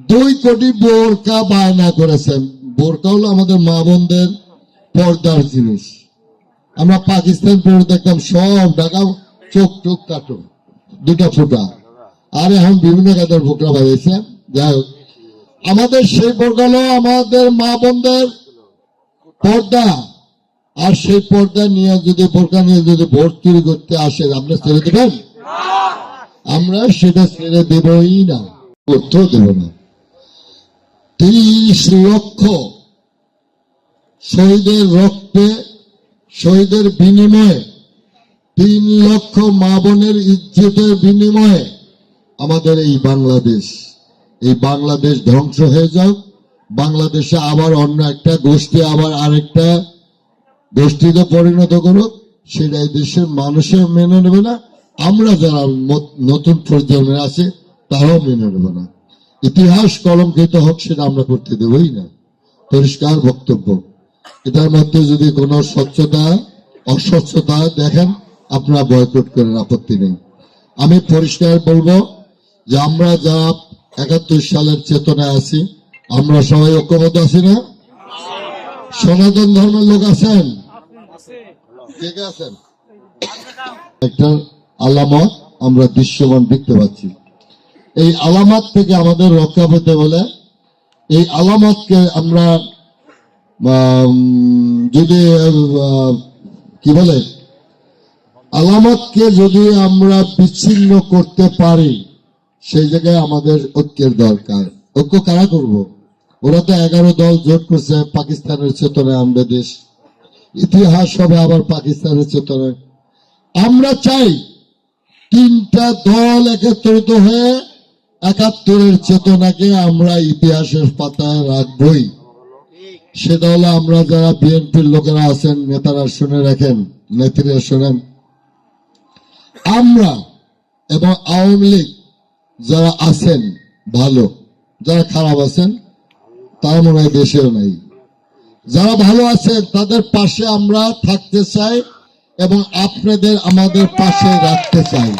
2 কোটি বোরকা বায়না করেছেন। বোরকা হলো আমাদের মা বোনদের পর্দার জিনিস। আমরা পাকিস্তান পরে দেখতাম সব ঢাকা, চোখ টোক কাটো, 2টা ফুটা, আর এখন বিভিন্ন কাদের বোরকা বাড়িয়েছে। যাই হোক, আমাদের সেই বোরকা হলো আমাদের মা বোনদের পর্দা, আর সেই পর্দা নিয়ে যদি বোরকা নিয়ে যদি ভোট চুরি করতে আসে, আপনি ছেড়ে দেবেন? আমরা সেটা ছেড়ে দেবই না, করতেও দেব না। 30 লক্ষ শহীদের রক্তে, শহীদের বিনিময়ে, 3 লক্ষ মা বোনের ইজ্জতের বিনিময়ে আমাদের এই বাংলাদেশ ধ্বংস হয়ে যাক। বাংলাদেশে আবার অন্য একটা গোষ্ঠী আবার আরেকটা গোষ্ঠীতে পরিণত করুক, সেটা এই দেশের মানুষের মেনে নেবে না। আমরা যারা নতুন প্রজন্মের আছে তারাও মেনে নেবে না। ইতিহাস কলঙ্কিত হোক, সেটা আমরা করতে দেবই না। পরিষ্কার বক্তব্য। এটার মধ্যে যদি কোনো অস্বচ্ছতা দেখেন, আপনারা বয়কট করেন, আপত্তি নেই। আমি পরিষ্কার বলবো যে আমরা যা 71 সালের চেতনায় আছি, আমরা সবাই ঐক্যবদ্ধ আছি না? সনাতন ধর্মের লোক আছেন? কে কে আছেন? একটা আলামত আমরা দৃশ্যমান দেখতে পাচ্ছি। এই আলামত থেকে আমাদের রক্ষা পেতে হলে এই আলামতকে আমরা যদি কি বলে, আলামতকে যদি আমরা বিচ্ছিন্ন করতে পারি, সেই জায়গায় আমাদের ঐক্যের দরকার। ঐক্য কারা করব? ওরা তো 11 দল জোট করছে পাকিস্তানের চেতনায় আমরা দেশ, ইতিহাস হবে আবার পাকিস্তানের চেতনায়। আমরা চাই 3টা দল একত্রিত হয়ে 71-এর চেতনাকে আমরা ইতিহাসের পাতায় রাখবই। সেটা হলো, আমরা যারা বিএনপির লোকেরা আছেন, নেতারা শুনে রাখেন, নেত্রীরা শোনেন, আমরা এবং আওয়ামী লীগ যারা আছেন ভালো, যারা খারাপ আছেন তারা মনে হয় দেশেও নাই। যারা ভালো আছেন তাদের পাশে আমরা থাকতে চাই এবং আপনাদের আমাদের পাশে রাখতে চাই।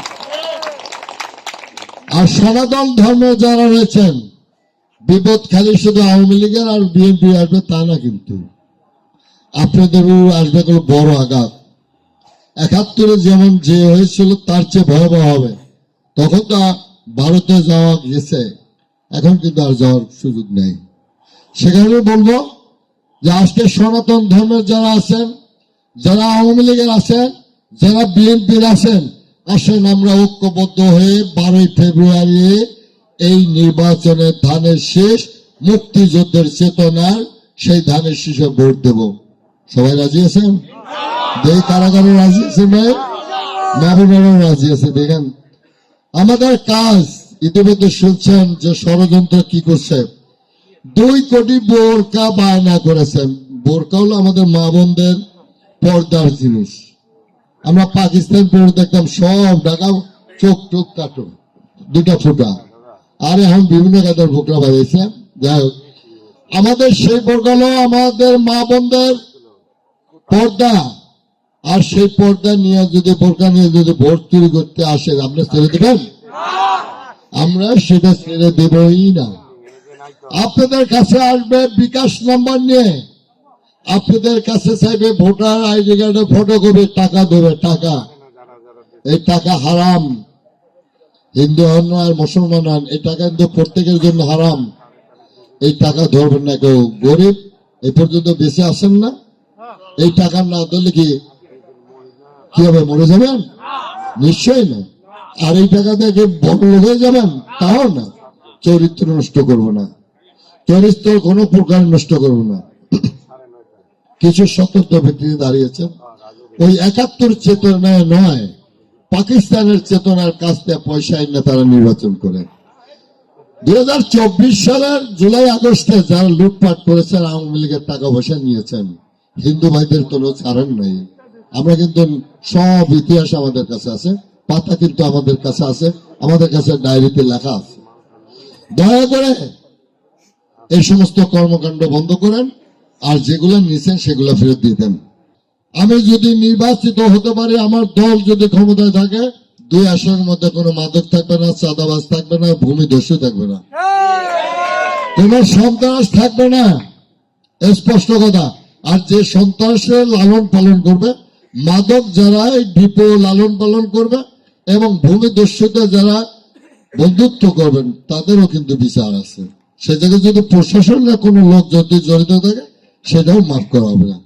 আর সনাতন ধর্মে যারা রয়েছেন, বিপদ খালি শুধু আওয়ামী লীগের আর বিএনপি আসবে তা না, কিন্তু আপনাদেরও আসবে কোনো বড় আঘাত। 71-এ যেমন যে হয়েছিল তার চেয়ে ভয়াবহ হবে। তখন তো ভারতে যাওয়া গেছে, এখন কিন্তু আর যাওয়ার সুযোগ নেই। সেখানে বলবো যে আজকে সনাতন ধর্মের যারা আছেন, যারা আওয়ামী লীগের আছেন, যারা বিএনপির আছেন, আসেন আমরা ঐক্যবদ্ধ হয়ে 12 ফেব্রুয়ারি এই নির্বাচনের ধানের শেষ, মুক্তিযুদ্ধের চেতনার সেই ধানের শীষে ভোট দেব। সবাই রাজি আছেন? দেখ কারা কারা রাজি আছে? ভাই মা বোনেরাও রাজি আছে। দেখেন আমাদের কাজ, ইতিমধ্যে শুনছেন যে ষড়যন্ত্র কি করছে। 2 কোটি বোরকা বায়না করেছেন। বোরকা হলো আমাদের মা বোনদের পর্দার জিনিস। আমরা পাকিস্তান পরে দেখতাম সব ঢাকা, চোখ টোক কাটো, 2টা ফুটা, আর এখন বিভিন্ন কাদের বোরকা বাড়িয়েছে। যাই হোক, আমাদের সেই বোরকা হলো আমাদের মা বোনদের পর্দা, আর সেই পর্দা নিয়ে যদি বোরকা নিয়ে যদি ভোট চুরি করতে আসে, আপনি ছেড়ে দেবেন? আমরা সেটা ছেড়ে দেবই না। আপনাদের কাছে আসবে বিকাশ নাম্বার নিয়ে, আপনাদের কাছে চাইবে ভোটার আইডি কার্ডের ফটোকপি, টাকা দেবে। টাকা, এই টাকা হারাম। হিন্দু হন আর মুসলমান হন, এই টাকা কিন্তু প্রত্যেকের জন্য হারাম। এই টাকা ধরবেন না কেউ। গরিব এই পর্যন্ত বেঁচে আসেন না, এই টাকা না ধরলে কি হবে? মরে যাবেন? নিশ্চয়ই না। আর এই টাকা দিয়ে বড় লোক হয়ে যাবেন? তাও না। চরিত্র নষ্ট করবো না, চরিত্র কোনো প্রকার নষ্ট করবো না। কিছু সতর্ক ব্যক্তি দাঁড়িয়েছেন, ওই 71 চেতনায় নয়, পাকিস্তানের চেতনার কাছ থেকে পয়সা এনে তারা নির্বাচন করে। 2024 সালের জুলাই আগস্টে যারা লুটপাট করেছেন, আওয়ামী লীগের টাকা পয়সা নিয়েছেন, হিন্দু ভাইদের কোনো ছাড়েন নাই। আমরা কিন্তু সব ইতিহাস আমাদের কাছে আছে, পাতা কিন্তু আমাদের কাছে আছে, আমাদের কাছে ডায়েরিতে লেখা আছে। দয়া করে এই সমস্ত কর্মকাণ্ড বন্ধ করেন, আর যেগুলো নিয়েছেন সেগুলো ফেরত দিতেন। আমি যদি নির্বাচিত হতে পারি, আমার দল যদি ক্ষমতায় থাকে, 2 আসনের মধ্যে কোনো মাদক থাকবে না, চাঁদাবাজ থাকবে না, ভূমি দস্যু থাকবে না। কোন সন্ত্রাস থাকবে না, স্পষ্ট কথা। আর যে সন্ত্রাসের লালন পালন করবে, মাদক যারা এই ডিপো লালন পালন করবে এবং ভূমিদস্যুতে যারা বন্ধুত্ব করবেন তাদেরও কিন্তু বিচার আছে। সে জায়গায় যদি প্রশাসনের কোনো লোক যদি জড়িত থাকে সেটাও মাফ করা হবে না।